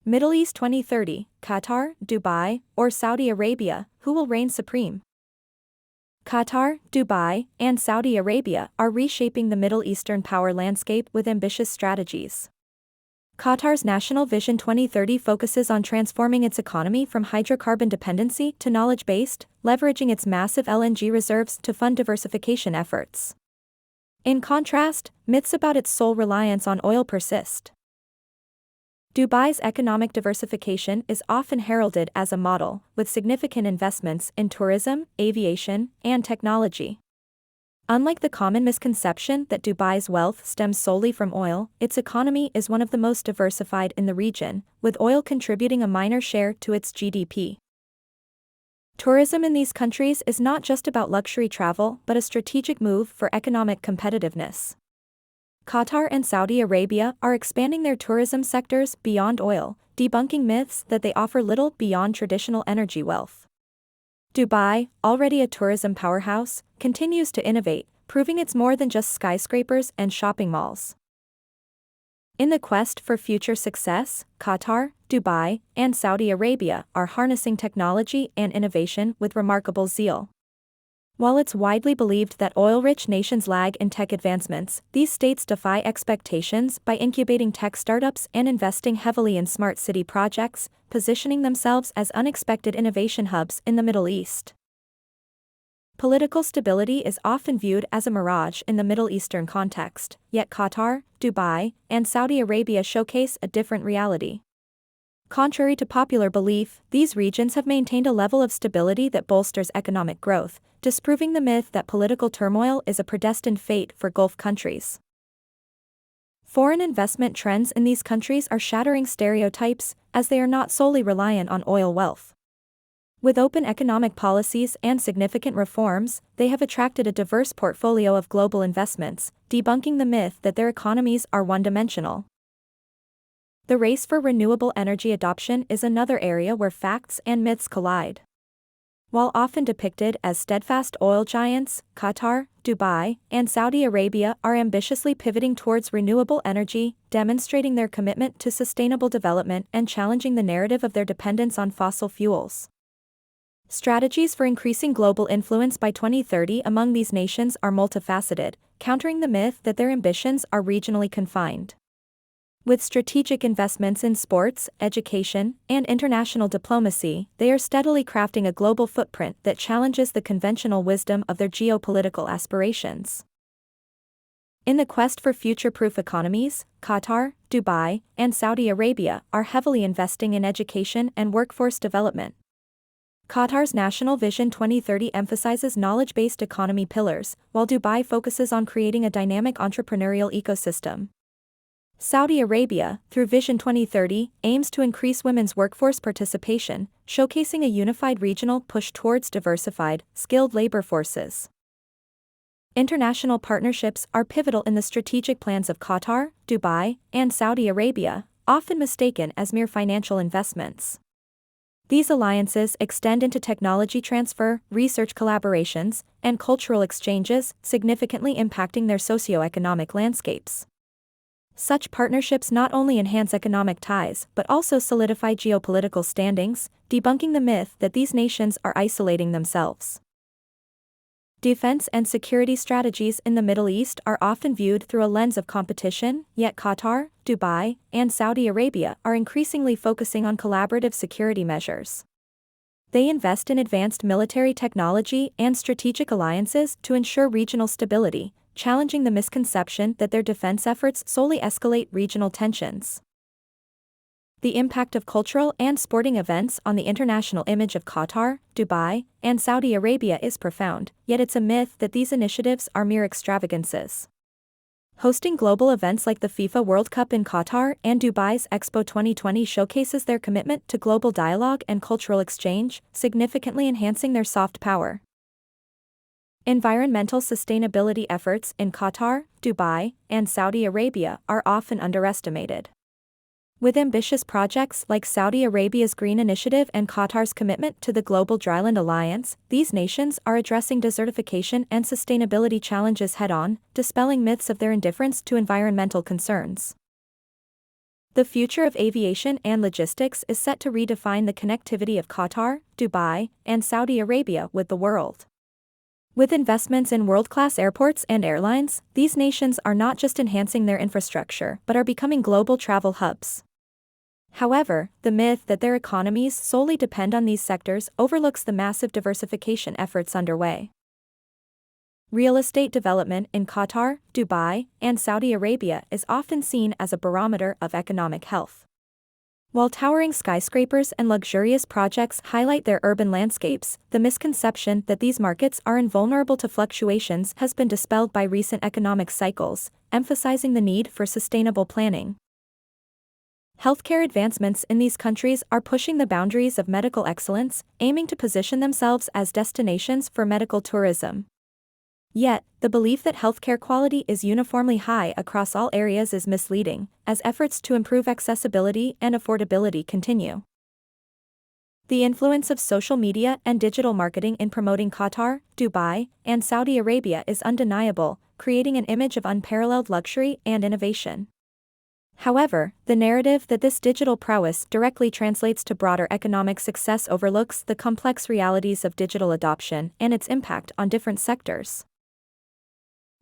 Middle East 2030, Qatar, Dubai, or Saudi Arabia, who will reign supreme? Qatar, Dubai, and Saudi Arabia are reshaping the Middle Eastern power landscape with ambitious strategies. Qatar's National Vision 2030 focuses on transforming its economy from hydrocarbon dependency to knowledge-based, leveraging its massive LNG reserves to fund diversification efforts. In contrast, myths about its sole reliance on oil persist. Dubai's economic diversification is often heralded as a model, with significant investments in tourism, aviation, and technology. Unlike the common misconception that Dubai's wealth stems solely from oil, its economy is one of the most diversified in the region, with oil contributing a minor share to its GDP. Tourism in these countries is not just about luxury travel but a strategic move for economic competitiveness. Qatar and Saudi Arabia are expanding their tourism sectors beyond oil, debunking myths that they offer little beyond traditional energy wealth. Dubai, already a tourism powerhouse, continues to innovate, proving it's more than just skyscrapers and shopping malls. In the quest for future success, Qatar, Dubai, and Saudi Arabia are harnessing technology and innovation with remarkable zeal. While it's widely believed that oil-rich nations lag in tech advancements, these states defy expectations by incubating tech startups and investing heavily in smart city projects, positioning themselves as unexpected innovation hubs in the Middle East. Political stability is often viewed as a mirage in the Middle Eastern context, yet Qatar, Dubai, and Saudi Arabia showcase a different reality. Contrary to popular belief, these regions have maintained a level of stability that bolsters economic growth, disproving the myth that political turmoil is a predestined fate for Gulf countries. Foreign investment trends in these countries are shattering stereotypes, as they are not solely reliant on oil wealth. With open economic policies and significant reforms, they have attracted a diverse portfolio of global investments, debunking the myth that their economies are one-dimensional. The race for renewable energy adoption is another area where facts and myths collide. While often depicted as steadfast oil giants, Qatar, Dubai, and Saudi Arabia are ambitiously pivoting towards renewable energy, demonstrating their commitment to sustainable development and challenging the narrative of their dependence on fossil fuels. Strategies for increasing global influence by 2030 among these nations are multifaceted, countering the myth that their ambitions are regionally confined. With strategic investments in sports, education, and international diplomacy, they are steadily crafting a global footprint that challenges the conventional wisdom of their geopolitical aspirations. In the quest for future-proof economies, Qatar, Dubai, and Saudi Arabia are heavily investing in education and workforce development. Qatar's National Vision 2030 emphasizes knowledge-based economy pillars, while Dubai focuses on creating a dynamic entrepreneurial ecosystem. Saudi Arabia, through Vision 2030, aims to increase women's workforce participation, showcasing a unified regional push towards diversified, skilled labor forces. International partnerships are pivotal in the strategic plans of Qatar, Dubai, and Saudi Arabia, often mistaken as mere financial investments. These alliances extend into technology transfer, research collaborations, and cultural exchanges, significantly impacting their socio-economic landscapes. Such partnerships not only enhance economic ties but also solidify geopolitical standings, debunking the myth that these nations are isolating themselves. Defense and security strategies in the Middle East are often viewed through a lens of competition, yet Qatar, Dubai, and Saudi Arabia are increasingly focusing on collaborative security measures. They invest in advanced military technology and strategic alliances to ensure regional stability, challenging the misconception that their defense efforts solely escalate regional tensions. The impact of cultural and sporting events on the international image of Qatar, Dubai, and Saudi Arabia is profound, yet it's a myth that these initiatives are mere extravagances. Hosting global events like the FIFA World Cup in Qatar and Dubai's Expo 2020 showcases their commitment to global dialogue and cultural exchange, significantly enhancing their soft power. Environmental sustainability efforts in Qatar, Dubai, and Saudi Arabia are often underestimated. With ambitious projects like Saudi Arabia's Green Initiative and Qatar's commitment to the Global Dryland Alliance, these nations are addressing desertification and sustainability challenges head-on, dispelling myths of their indifference to environmental concerns. The future of aviation and logistics is set to redefine the connectivity of Qatar, Dubai, and Saudi Arabia with the world. With investments in world-class airports and airlines, these nations are not just enhancing their infrastructure but are becoming global travel hubs. However, the myth that their economies solely depend on these sectors overlooks the massive diversification efforts underway. Real estate development in Qatar, Dubai, and Saudi Arabia is often seen as a barometer of economic health. While towering skyscrapers and luxurious projects highlight their urban landscapes, the misconception that these markets are invulnerable to fluctuations has been dispelled by recent economic cycles, emphasizing the need for sustainable planning. Healthcare advancements in these countries are pushing the boundaries of medical excellence, aiming to position themselves as destinations for medical tourism. Yet, the belief that healthcare quality is uniformly high across all areas is misleading, as efforts to improve accessibility and affordability continue. The influence of social media and digital marketing in promoting Qatar, Dubai, and Saudi Arabia is undeniable, creating an image of unparalleled luxury and innovation. However, the narrative that this digital prowess directly translates to broader economic success overlooks the complex realities of digital adoption and its impact on different sectors.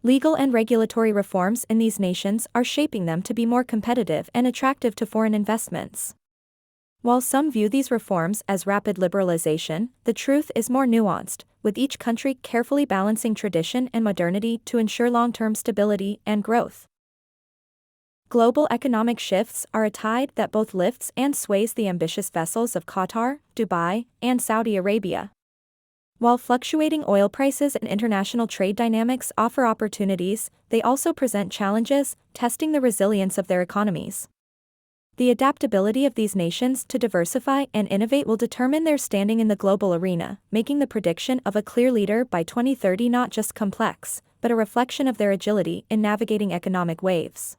Legal and regulatory reforms in these nations are shaping them to be more competitive and attractive to foreign investments. While some view these reforms as rapid liberalization, the truth is more nuanced, with each country carefully balancing tradition and modernity to ensure long-term stability and growth. Global economic shifts are a tide that both lifts and sways the ambitious vessels of Qatar, Dubai, and Saudi Arabia. While fluctuating oil prices and international trade dynamics offer opportunities, they also present challenges, testing the resilience of their economies. The adaptability of these nations to diversify and innovate will determine their standing in the global arena, making the prediction of a clear leader by 2030 not just complex, but a reflection of their agility in navigating economic waves.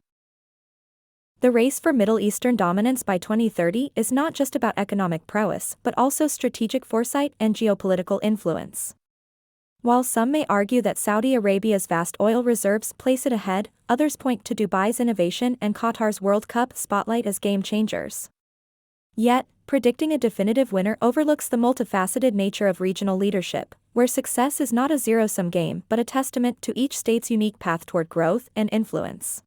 The race for Middle Eastern dominance by 2030 is not just about economic prowess but also strategic foresight and geopolitical influence. While some may argue that Saudi Arabia's vast oil reserves place it ahead, others point to Dubai's innovation and Qatar's World Cup spotlight as game changers. Yet, predicting a definitive winner overlooks the multifaceted nature of regional leadership, where success is not a zero-sum game but a testament to each state's unique path toward growth and influence.